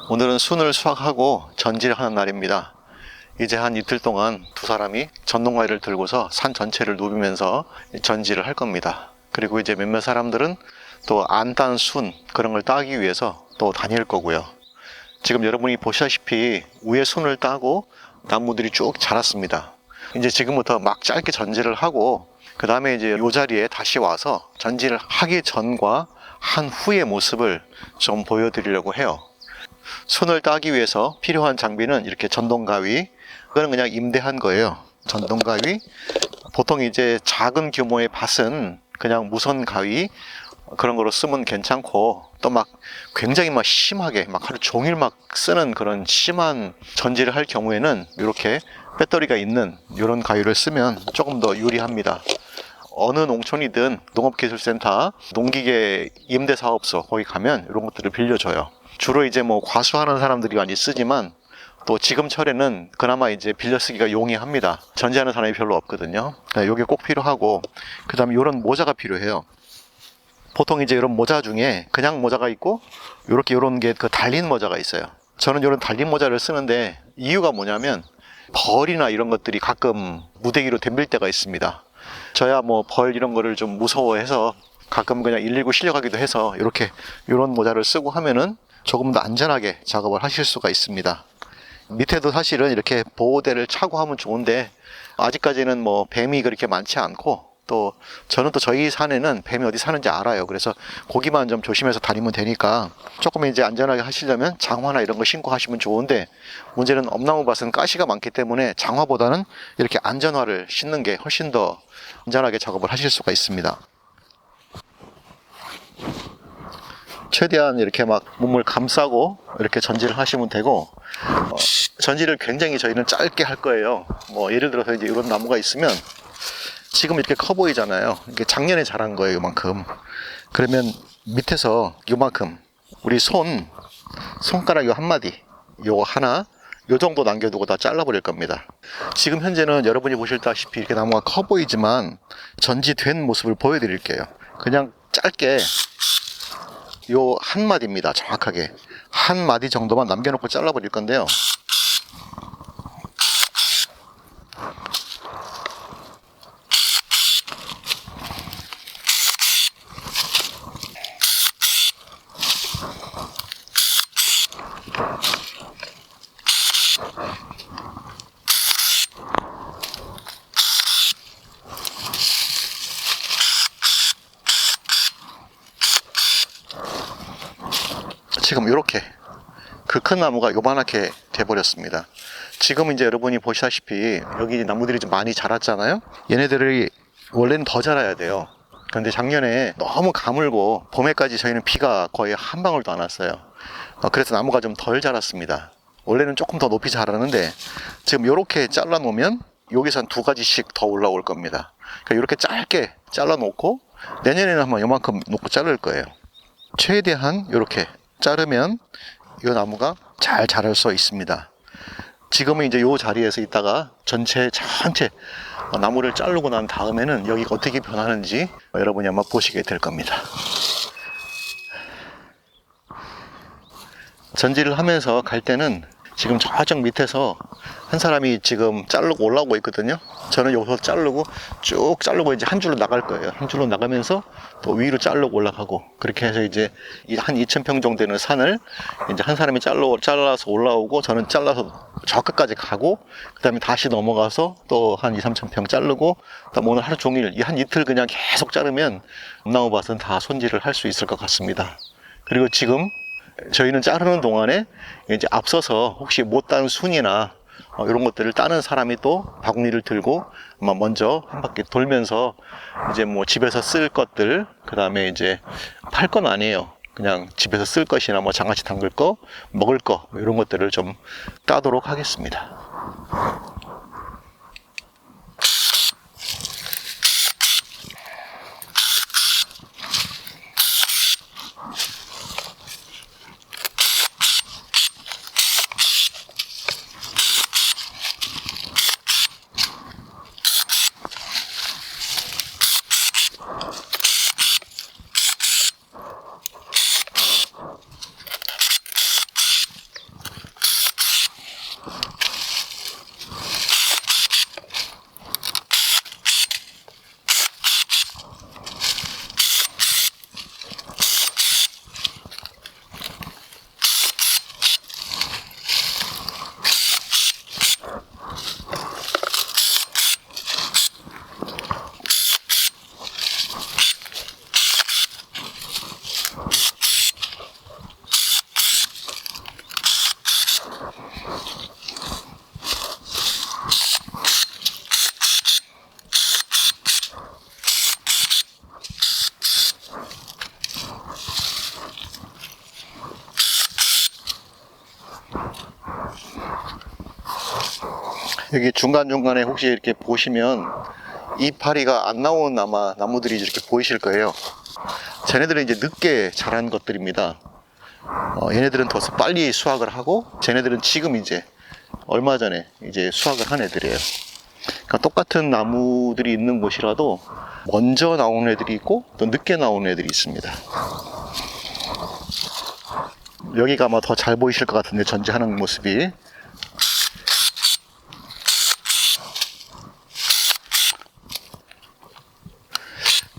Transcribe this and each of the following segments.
오늘은 순을 수확하고 전지하는 날입니다. 이제 한 이틀 동안 두 사람이 전동가위를 들고서 산 전체를 누비면서 전지를 할 겁니다. 그리고 이제 몇몇 사람들은 또 안 딴 순 그런 걸 따기 위해서 또 다닐 거고요. 지금 여러분이 보시다시피 위에 순을 따고 나무들이 쭉 자랐습니다. 이제 지금부터 막 짧게 전지를 하고 그 다음에 이제 이 자리에 다시 와서 전지를 하기 전과 한 후의 모습을 좀 보여드리려고 해요. 순을 따기 위해서 필요한 장비는 이렇게 전동가위, 이거는 그냥 임대한 거예요. 전동가위, 보통 이제 작은 규모의 밭은 그냥 무선 가위 그런 거로 쓰면 괜찮고, 또 막 굉장히 막 심하게 막 하루 종일 막 쓰는 그런 심한 전지를 할 경우에는 이렇게 배터리가 있는 이런 가위를 쓰면 조금 더 유리합니다. 어느 농촌이든 농업기술센터, 농기계 임대사업소 거기 가면 이런 것들을 빌려줘요. 주로 이제 뭐 과수하는 사람들이 많이 쓰지만 또 지금 철에는 그나마 이제 빌려 쓰기가 용이합니다. 전지하는 사람이 별로 없거든요. 이게 꼭 필요하고, 그 다음에 이런 모자가 필요해요. 보통 이제 이런 모자 중에 그냥 모자가 있고 이렇게 이런 게 그 달린 모자가 있어요. 저는 이런 달린 모자를 쓰는데 이유가 뭐냐면 벌이나 이런 것들이 가끔 무더기로 덤빌 때가 있습니다. 저야 뭐 벌 이런 거를 좀 무서워해서 가끔 그냥 119 실려가기도 해서 이렇게 이런 모자를 쓰고 하면은 조금 더 안전하게 작업을 하실 수가 있습니다. 밑에도 사실은 이렇게 보호대를 차고 하면 좋은데 아직까지는 뭐 뱀이 그렇게 많지 않고, 또 저는 또 저희 산에는 뱀이 어디 사는지 알아요. 그래서 거기만 좀 조심해서 다니면 되니까 조금 이제 안전하게 하시려면 장화나 이런 거 신고 하시면 좋은데, 문제는 엄나무밭은 가시가 많기 때문에 장화보다는 이렇게 안전화를 신는 게 훨씬 더 안전하게 작업을 하실 수가 있습니다. 최대한 이렇게 막 몸을 감싸고 이렇게 전지를 하시면 되고, 전지를 굉장히 저희는 짧게 할 거예요. 뭐 예를 들어서 이제 이런 나무가 있으면 지금 이렇게 커 보이잖아요. 이게 작년에 자란 거예요, 이만큼. 그러면 밑에서 이만큼 우리 손가락 요 한마디, 요 하나, 요 정도 남겨두고 다 잘라버릴 겁니다. 지금 현재는 여러분이 보실다시피 이렇게 나무가 커 보이지만 전지된 모습을 보여드릴게요. 그냥 짧게 요 한 마디입니다. 정확하게 한 마디 정도만 남겨놓고 잘라버릴 건데요. 지금 이렇게 그 큰 나무가 요만하게 돼버렸습니다. 지금 이제 여러분이 보시다시피 여기 나무들이 좀 많이 자랐잖아요. 얘네들이 원래는 더 자라야 돼요. 그런데 작년에 너무 가물고 봄에까지 저희는 비가 거의 한 방울도 안 왔어요. 그래서 나무가 좀 덜 자랐습니다. 원래는 조금 더 높이 자라는데 지금 이렇게 잘라 놓으면 여기서 한 2가지씩 더 올라올 겁니다. 그러니까 이렇게 짧게 잘라 놓고 내년에는 한번 요만큼 놓고 자를 거예요. 최대한 이렇게 자르면 이 나무가 잘 자랄 수 있습니다. 지금은 이제 이 자리에서 있다가 전체 나무를 자르고 난 다음에는 여기가 어떻게 변하는지 여러분이 아마 보시게 될 겁니다. 전지를 하면서 갈 때는 지금 저쪽 밑에서 한 사람이 지금 자르고 올라오고 있거든요. 저는 여기서 자르고 쭉 자르고 이제 한 줄로 나갈 거예요. 한 줄로 나가면서 또 위로 자르고 올라가고, 그렇게 해서 이제 한 2,000평 정도 되는 산을 이제 한 사람이 잘라서 올라오고 저는 잘라서 저 끝까지 가고, 그 다음에 다시 넘어가서 또 한 2,000~3,000평 자르고, 그다음 오늘 하루 종일 한 이틀 그냥 계속 자르면 엄나무밭은 다 손질을 할 수 있을 것 같습니다. 그리고 지금 저희는 자르는 동안에 이제 앞서서 혹시 못딴 순이나 이런 것들을 따는 사람이 또 바구니를 들고 먼저 한 바퀴 돌면서 이제 뭐 집에서 쓸 것들, 그 다음에 이제 팔 건 아니에요. 그냥 집에서 쓸 것이나 뭐 장아찌 담글 거, 먹을 거, 이런 것들을 좀 따도록 하겠습니다. 여기 중간중간에 혹시 이렇게 보시면 이파리가 안 나온 아마 나무들이 이렇게 보이실 거예요. 쟤네들은 이제 늦게 자란 것들입니다. 얘네들은 더 빨리 수확을 하고, 쟤네들은 지금 이제 얼마 전에 이제 수확을 한 애들이에요. 그러니까 똑같은 나무들이 있는 곳이라도 먼저 나온 애들이 있고 또 늦게 나온 애들이 있습니다. 여기가 아마 더 잘 보이실 것 같은데, 전지하는 모습이.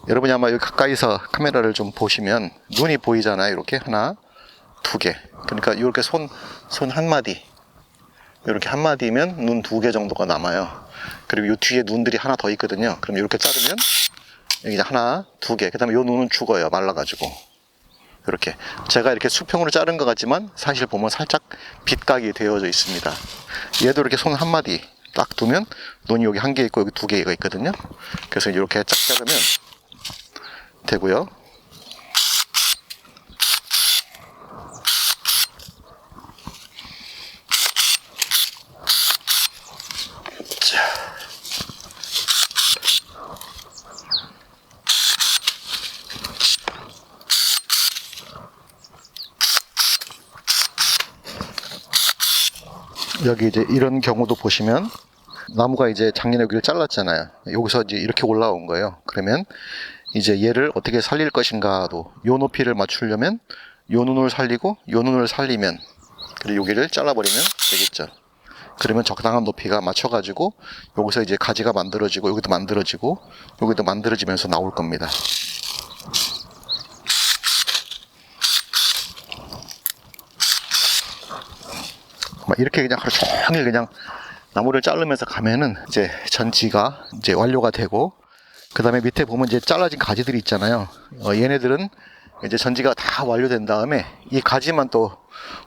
여러분이 아마 여기 가까이서 카메라를 좀 보시면 눈이 보이잖아요. 이렇게 하나, 두 개. 그러니까 이렇게 손 한 마디, 이렇게 한 마디면 눈 두 개 정도가 남아요. 그리고 이 뒤에 눈들이 하나 더 있거든요. 그럼 이렇게 자르면 여기 하나, 두 개. 그 다음에 이 눈은 죽어요. 말라가지고. 이렇게 제가 이렇게 수평으로 자른 것 같지만 사실 보면 살짝 빗각이 되어져 있습니다. 얘도 이렇게 손 한 마디 딱 두면 눈이 여기 한 개 있고 여기 두 개가 있거든요. 그래서 이렇게 쫙 자르면 되고요. 자. 여기 이제 이런 경우도 보시면 나무가 이제 작년에 여기를 잘랐잖아요. 여기서 이제 이렇게 올라온 거예요. 그러면 이제 얘를 어떻게 살릴 것인가도, 요 높이를 맞추려면 요 눈을 살리고 요 눈을 살리면, 그리고 여기를 잘라버리면 되겠죠. 그러면 적당한 높이가 맞춰가지고 여기서 이제 가지가 만들어지고 여기도 만들어지고 여기도 만들어지면서 나올 겁니다. 이렇게 그냥 하루 종일 그냥 나무를 자르면서 가면은 이제 전지가 이제 완료가 되고, 그 다음에 밑에 보면 이제 잘라진 가지들이 있잖아요. 얘네들은 이제 전지가 다 완료된 다음에 이 가지만 또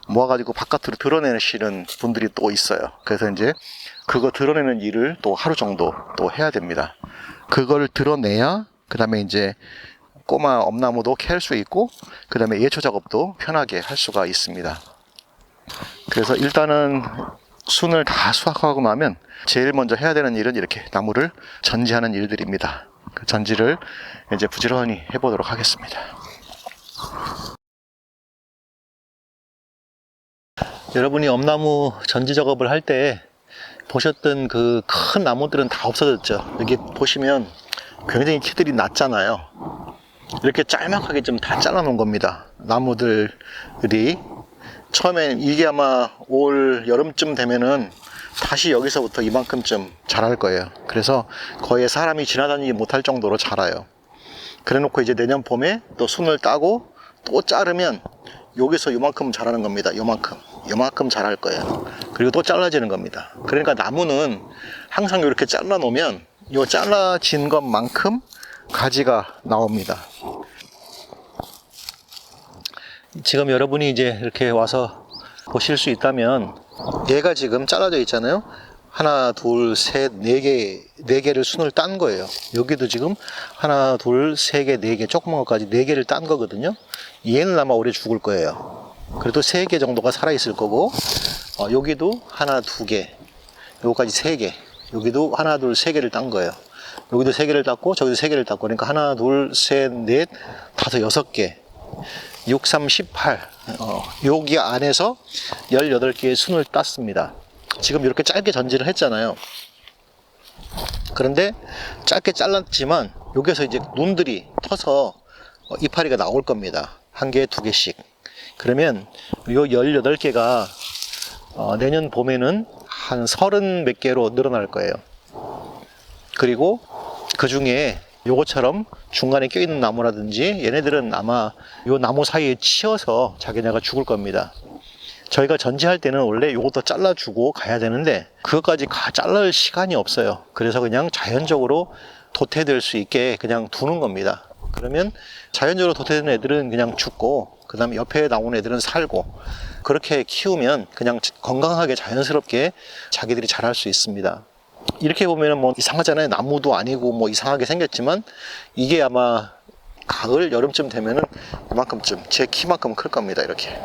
모아가지고 바깥으로 드러내시는 분들이 또 있어요. 그래서 이제 그거 드러내는 일을 또 하루 정도 또 해야 됩니다. 그걸 드러내야 그 다음에 이제 꼬마 엄나무도 캘 수 있고, 그 다음에 예초 작업도 편하게 할 수가 있습니다. 그래서 일단은 순을 다 수확하고 나면 제일 먼저 해야 되는 일은 이렇게 나무를 전지하는 일들입니다. 그 전지를 이제 부지런히 해보도록 하겠습니다. 여러분이 엄나무 전지 작업을 할 때 보셨던 그 큰 나무들은 다 없어졌죠. 여기 보시면 굉장히 키들이 낮잖아요. 이렇게 짤막하게 좀 다 잘라 놓은 겁니다. 나무들이 처음엔 이게 아마 올 여름쯤 되면은 다시 여기서부터 이만큼쯤 자랄 거예요. 그래서 거의 사람이 지나다니지 못할 정도로 자라요. 그래 놓고 이제 내년 봄에 또 순을 따고 또 자르면 여기서 요만큼 자라는 겁니다. 요만큼 자랄 거예요. 그리고 또 잘라지는 겁니다. 그러니까 나무는 항상 이렇게 잘라 놓으면 요 잘라진 것만큼 가지가 나옵니다. 지금 여러분이 이제 이렇게 와서 보실 수 있다면, 얘가 지금 잘라져 있잖아요. 하나, 둘, 셋, 네 개를 순을 딴 거예요. 여기도 지금 하나, 둘, 세 개, 네 개, 조그만 것까지 네 개를 딴 거거든요. 얘는 아마 오래 죽을 거예요. 그래도 세 개 정도가 살아 있을 거고, 여기도 하나, 두 개, 요거까지 세 개, 여기도 하나, 둘, 세 개를 딴 거예요. 여기도 세 개를 땄고, 저기도 세 개를 땄고, 그러니까 하나, 둘, 셋, 넷, 다섯, 여섯 개. 6, 3, 18. 여기 안에서 18개의 순을 땄습니다. 지금 이렇게 짧게 전지를 했잖아요. 그런데 짧게 잘랐지만 여기서 이제 눈들이 터서 이파리가 나올 겁니다. 한 개, 두 개씩. 그러면 요 18개가 내년 봄에는 한 30 몇 개로 늘어날 거예요. 그리고 그 중에 요거처럼 중간에 껴있는 나무라든지 얘네들은 아마 요 나무 사이에 치여서 자기네가 죽을 겁니다. 저희가 전지할 때는 원래 요것도 잘라주고 가야 되는데 그것까지 자를 시간이 없어요. 그래서 그냥 자연적으로 도태될 수 있게 그냥 두는 겁니다. 그러면 자연적으로 도태되는 애들은 그냥 죽고, 그 다음에 옆에 나오는 애들은 살고, 그렇게 키우면 그냥 건강하게 자연스럽게 자기들이 자랄 수 있습니다. 이렇게 보면은 뭐 이상하잖아요. 나무도 아니고 뭐 이상하게 생겼지만 이게 아마 가을, 여름쯤 되면은 이만큼쯤, 제 키만큼 클 겁니다. 이렇게.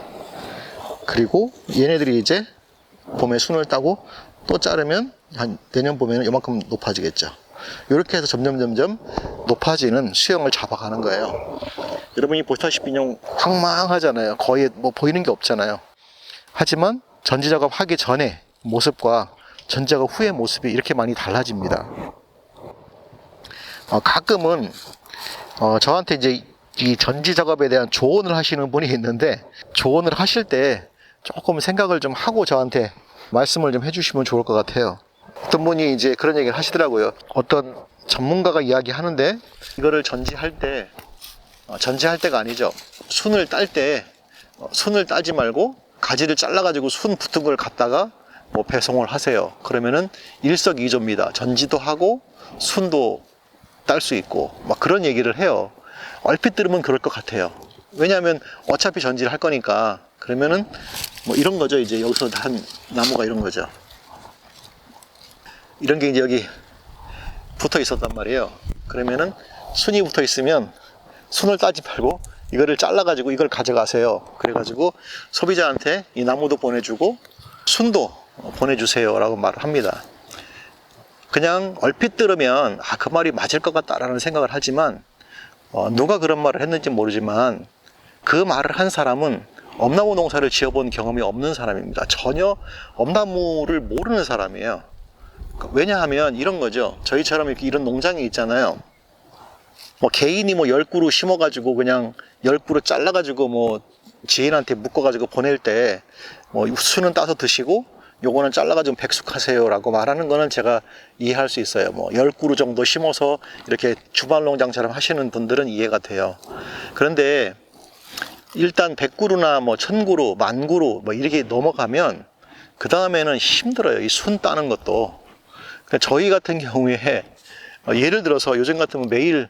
그리고 얘네들이 이제 봄에 순을 따고 또 자르면 한 내년 봄에는 이만큼 높아지겠죠. 이렇게 해서 점점 높아지는 수영을 잡아가는 거예요. 여러분이 보시다시피 그냥 황망하잖아요. 거의 뭐 보이는 게 없잖아요. 하지만 전지 작업하기 전에 모습과 전지 작업 후의 모습이 이렇게 많이 달라집니다. 가끔은 저한테 이제 이 전지 작업에 대한 조언을 하시는 분이 있는데, 조언을 하실 때 조금 생각을 좀 하고 저한테 말씀을 좀 해주시면 좋을 것 같아요. 어떤 분이 이제 그런 얘기를 하시더라고요. 어떤 전문가가 이야기하는데, 이거를 전지할 때가 아니죠. 순을 딸 때 순을 따지 말고 가지를 잘라가지고 순 붙은 걸 갖다가 뭐 배송을 하세요. 그러면은 일석이조입니다. 전지도 하고 순도 딸 수 있고 막 그런 얘기를 해요. 얼핏 들으면 그럴 것 같아요. 왜냐하면 어차피 전지를 할 거니까. 그러면은 뭐 이런 거죠. 이제 여기서 한 나무가 이런 거죠. 이런 게 이제 여기 붙어 있었단 말이에요. 그러면은 순이 붙어 있으면 순을 따지 말고 이거를 잘라가지고 이걸 가져가세요. 그래가지고 소비자한테 이 나무도 보내주고 순도 보내주세요 라고 말을 합니다. 그냥 얼핏 들으면 그 말이 맞을 것 같다라는 생각을 하지만 누가 그런 말을 했는지 모르지만 그 말을 한 사람은 엄나무 농사를 지어본 경험이 없는 사람입니다. 전혀 엄나무를 모르는 사람이에요. 왜냐하면 이런 거죠. 저희처럼 이렇게 이런 농장이 있잖아요. 뭐 개인이 뭐 10그루 심어가지고 그냥 10그루 잘라가지고 뭐 지인한테 묶어가지고 보낼 때 뭐 순은 따서 드시고 요거는 잘라가지고 백숙하세요 라고 말하는 거는 제가 이해할 수 있어요. 뭐 10그루 정도 심어서 이렇게 주말농장처럼 하시는 분들은 이해가 돼요. 그런데 일단 100그루나 뭐 1000그루, 10,000그루 뭐 이렇게 넘어가면 그 다음에는 힘들어요. 이 순 따는 것도. 그러니까 저희 같은 경우에 예를 들어서 요즘 같으면 매일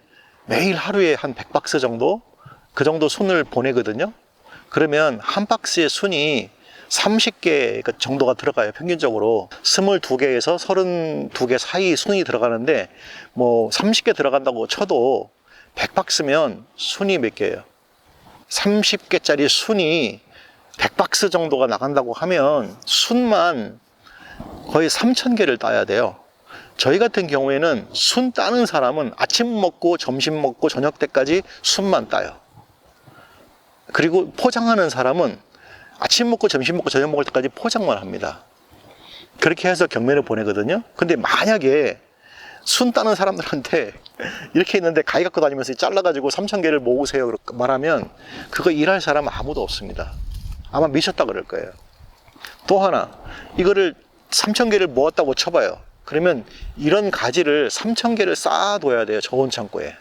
하루에 한 100박스 정도? 그 정도 순을 보내거든요. 그러면 한 박스의 순이 30개 정도가 들어가요. 평균적으로 22개에서 32개 사이 순이 들어가는데 뭐 30개 들어간다고 쳐도 100박스면 순이 몇 개예요? 30개짜리 순이 100박스 정도가 나간다고 하면 순만 거의 3,000개를 따야 돼요. 저희 같은 경우에는 순 따는 사람은 아침 먹고 점심 먹고 저녁 때까지 순만 따요. 그리고 포장하는 사람은 아침 먹고 점심 먹고 저녁 먹을 때까지 포장만 합니다. 그렇게 해서 경매를 보내거든요. 근데 만약에 순 따는 사람들한테 이렇게 있는데 가위 갖고 다니면서 잘라가지고 3,000개를 모으세요 말하면 그거 일할 사람은 아무도 없습니다. 아마 미쳤다 그럴 거예요. 또 하나, 이거를 3,000개를 모았다고 쳐봐요. 그러면 이런 가지를 3,000개를 쌓아둬야 돼요. 저온 창고에.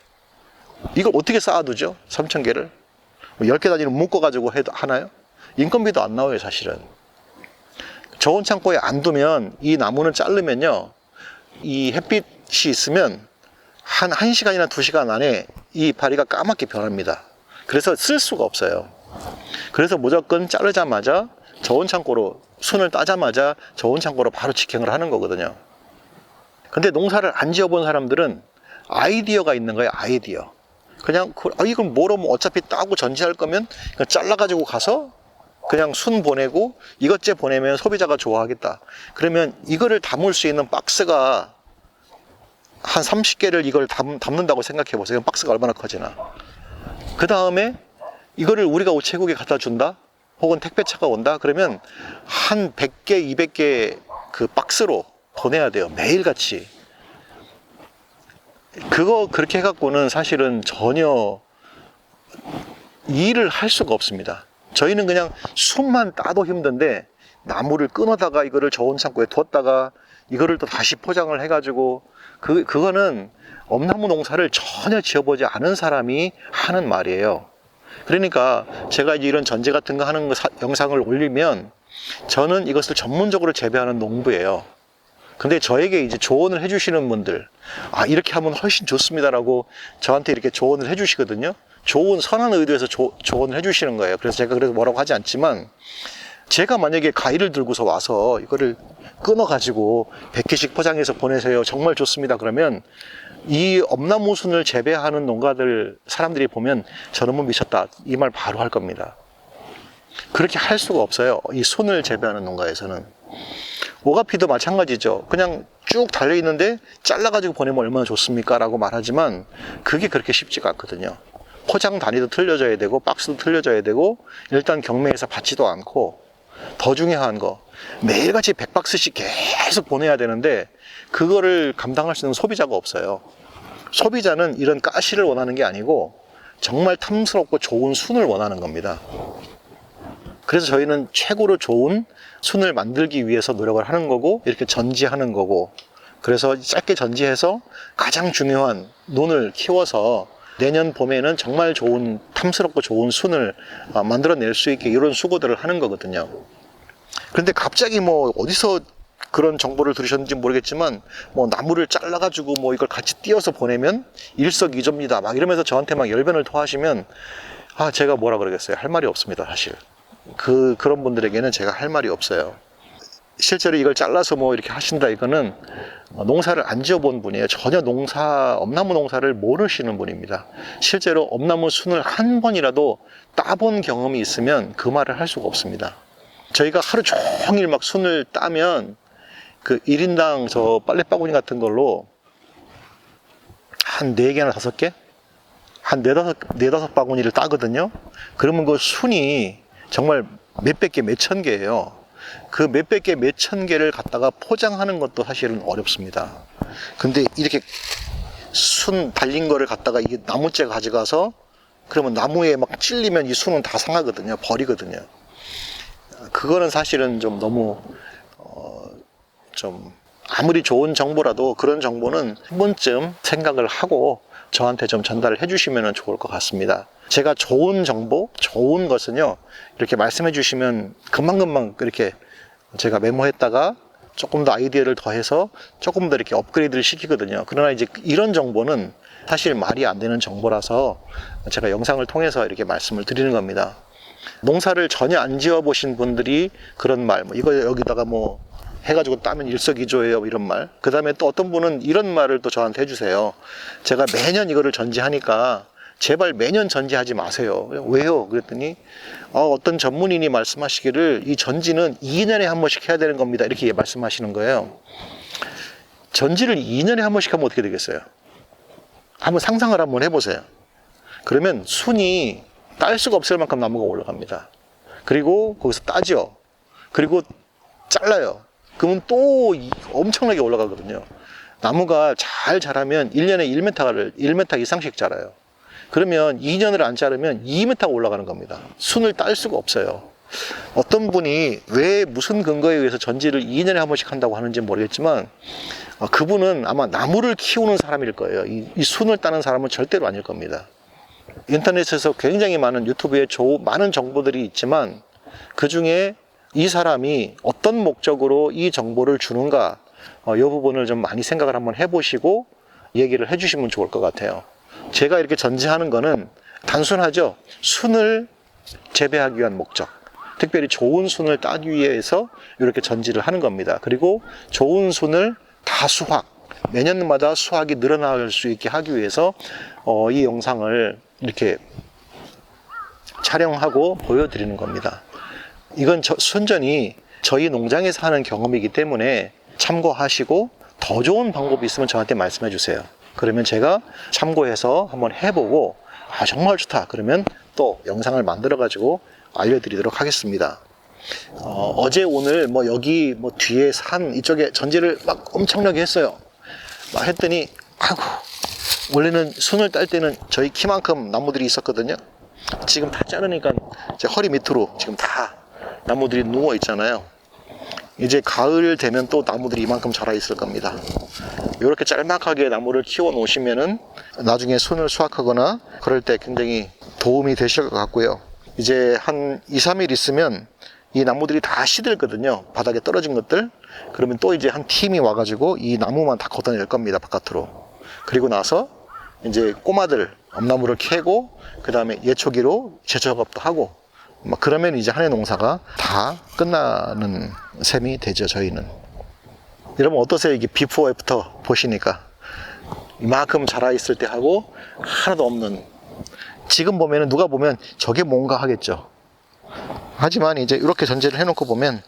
이걸 어떻게 쌓아두죠? 3,000개를 10개 단위로 묶어가지고 해도 하나요? 인건비도 안 나와요. 사실은 저온 창고에 안 두면 이 나무는 자르면요, 이 햇빛이 있으면 한 1시간이나 2시간 안에 이 이파리가 까맣게 변합니다. 그래서 쓸 수가 없어요. 그래서 무조건 자르자마자 저온 창고로, 순을 따자마자 저온 창고로 바로 직행을 하는 거거든요. 근데 농사를 안 지어본 사람들은 아이디어가 있는 거예요. 아이디어. 그냥 이건 뭐로 뭐 어차피 따고 전지할 거면 그냥 잘라가지고 가서 그냥 순 보내고 이것째 보내면 소비자가 좋아하겠다. 그러면 이거를 담을 수 있는 박스가 한 30개를 이걸 담는다고 생각해 보세요. 박스가 얼마나 커지나. 그 다음에 이거를 우리가 우체국에 갖다 준다? 혹은 택배차가 온다? 그러면 한 100개, 200개 그 박스로 보내야 돼요. 매일같이. 그거 그렇게 해갖고는 사실은 전혀 일을 할 수가 없습니다. 저희는 그냥 순만 따도 힘든데 나무를 끊어다가 이거를 저온 창고에 뒀다가 이거를 또 다시 포장을 해가지고 그거는 엄나무 농사를 전혀 지어보지 않은 사람이 하는 말이에요. 그러니까 제가 이제 이런 전지 같은 거 하는 영상을 올리면 저는 이것을 전문적으로 재배하는 농부예요. 근데 저에게 이제 조언을 해주시는 분들, 이렇게 하면 훨씬 좋습니다라고 저한테 이렇게 조언을 해주시거든요. 좋은 선한 의도에서 조언을 해주시는 거예요. 그래서 제가 그래서 뭐라고 하지 않지만, 제가 만약에 가위를 들고서 와서 이거를 끊어가지고 100개씩 포장해서 보내세요, 정말 좋습니다, 그러면 이 엄나무순을 재배하는 농가들 사람들이 보면 저놈은 미쳤다, 이 말 바로 할 겁니다. 그렇게 할 수가 없어요. 이 순을 재배하는 농가에서는. 오가피도 마찬가지죠. 그냥 쭉 달려있는데 잘라가지고 보내면 얼마나 좋습니까? 라고 말하지만 그게 그렇게 쉽지가 않거든요. 포장 단위도 틀려져야 되고 박스도 틀려져야 되고 일단 경매에서 받지도 않고 더 중요한 거 매일같이 100박스씩 계속 보내야 되는데 그거를 감당할 수 있는 소비자가 없어요. 소비자는 이런 가시를 원하는 게 아니고 정말 탐스럽고 좋은 순을 원하는 겁니다. 그래서 저희는 최고로 좋은 순을 만들기 위해서 노력을 하는 거고 이렇게 전지하는 거고 그래서 짧게 전지해서 가장 중요한 논을 키워서 내년 봄에는 정말 좋은 탐스럽고 좋은 순을 만들어낼 수 있게 이런 수고들을 하는 거거든요. 그런데 갑자기 뭐 어디서 그런 정보를 들으셨는지 모르겠지만 뭐 나무를 잘라가지고 뭐 이걸 같이 띄어서 보내면 일석이조입니다 막 이러면서 저한테 막 열변을 토하시면 제가 뭐라 그러겠어요. 할 말이 없습니다. 사실 그런 분들에게는 제가 할 말이 없어요. 실제로 이걸 잘라서 뭐 이렇게 하신다 이거는 농사를 안 지어본 분이에요. 전혀 엄나무 농사를 모르시는 분입니다. 실제로 엄나무 순을 한 번이라도 따본 경험이 있으면 그 말을 할 수가 없습니다. 저희가 하루 종일 막 순을 따면 그 1인당 저 빨래바구니 같은 걸로 한 4개나 5개? 한 4-5 바구니를 따거든요. 그러면 그 순이 정말 몇백 개, 몇천 개예요. 그 몇백 개, 몇천 개를 갖다가 포장하는 것도 사실은 어렵습니다. 근데 이렇게 순 달린 거를 갖다가 이게 나무째 가져가서 그러면 나무에 막 찔리면 이 순은 다 상하거든요. 버리거든요. 그거는 사실은 좀 너무 좀 아무리 좋은 정보라도 그런 정보는 한 번쯤 생각을 하고 저한테 좀 전달을 해주시면 좋을 것 같습니다. 제가 좋은 정보, 좋은 것은요 이렇게 말씀해 주시면 금방금방 이렇게 제가 메모했다가 조금 더 아이디어를 더해서 조금 더 이렇게 업그레이드를 시키거든요. 그러나 이제 이런 정보는 사실 말이 안 되는 정보라서 제가 영상을 통해서 이렇게 말씀을 드리는 겁니다. 농사를 전혀 안 지어 보신 분들이 그런 말, 뭐 이거 여기다가 뭐 해가지고 따면 일석이조예요 이런 말. 그 다음에 또 어떤 분은 이런 말을 또 저한테 해주세요. 제가 매년 이거를 전지하니까 제발 매년 전지하지 마세요. 왜요? 그랬더니 어떤 전문인이 말씀하시기를 이 전지는 2년에 한 번씩 해야 되는 겁니다. 이렇게 말씀하시는 거예요. 전지를 2년에 한 번씩 하면 어떻게 되겠어요? 한번 상상을 한번 해보세요. 그러면 순이 딸 수가 없을 만큼 나무가 올라갑니다. 그리고 거기서 따죠. 그리고 잘라요. 그러면 또 엄청나게 올라가거든요. 나무가 잘 자라면 1년에 1m 이상씩 자라요. 그러면 2년을 안 자르면 2m가 올라가는 겁니다. 순을 딸 수가 없어요. 어떤 분이 왜 무슨 근거에 의해서 전지를 2년에 한 번씩 한다고 하는지 모르겠지만 그분은 아마 나무를 키우는 사람일 거예요. 이 순을 따는 사람은 절대로 아닐 겁니다. 인터넷에서 굉장히 많은 유튜브에 많은 정보들이 있지만 그 중에 이 사람이 어떤 목적으로 이 정보를 주는가 이 부분을 좀 많이 생각을 한번 해보시고 얘기를 해주시면 좋을 것 같아요. 제가 이렇게 전지하는 거는 단순하죠. 순을 재배하기 위한 목적, 특별히 좋은 순을 따기 위해서 이렇게 전지를 하는 겁니다. 그리고 좋은 순을 다 매년마다 수확이 늘어날 수 있게 하기 위해서 이 영상을 이렇게 촬영하고 보여드리는 겁니다. 이건 순전히 저희 농장에서 하는 경험이기 때문에 참고하시고 더 좋은 방법이 있으면 저한테 말씀해 주세요. 그러면 제가 참고해서 한번 해보고 정말 좋다 그러면 또 영상을 만들어 가지고 알려드리도록 하겠습니다. 어제 오늘 뭐 여기 뭐 뒤에 산 이쪽에 전지를 막 엄청나게 했어요. 막 했더니 원래는 순을 딸 때는 저희 키만큼 나무들이 있었거든요. 지금 다 자르니까 제 허리 밑으로 지금 다 나무들이 누워 있잖아요. 이제 가을 되면 또 나무들이 이만큼 자라 있을 겁니다. 이렇게 짤막하게 나무를 키워 놓으시면은 나중에 순을 수확하거나 그럴 때 굉장히 도움이 되실 것 같고요. 이제 한 2-3일 있으면 이 나무들이 다 시들거든요. 바닥에 떨어진 것들. 그러면 또 이제 한 팀이 와가지고 이 나무만 다 걷어낼 겁니다. 바깥으로. 그리고 나서 이제 꼬마들 엄나무를 캐고 그 다음에 예초기로 재작업도 하고 막 그러면 이제 한 해 농사가 다 끝나는 셈이 되죠. 저희는. 여러분 어떠세요? 이게 비포 애프터 보시니까 이만큼 자라 있을 때 하고 하나도 없는, 지금 보면은 누가 보면 저게 뭔가 하겠죠. 하지만 이제 이렇게 전제를 해놓고 보면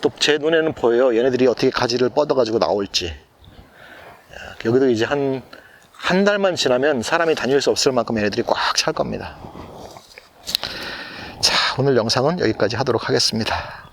또 제 눈에는 보여요. 얘네들이 어떻게 가지를 뻗어가지고 나올지. 여기도 이제 한 달만 지나면 사람이 다닐 수 없을 만큼 얘네들이 꽉 찰 겁니다. 자, 오늘 영상은 여기까지 하도록 하겠습니다.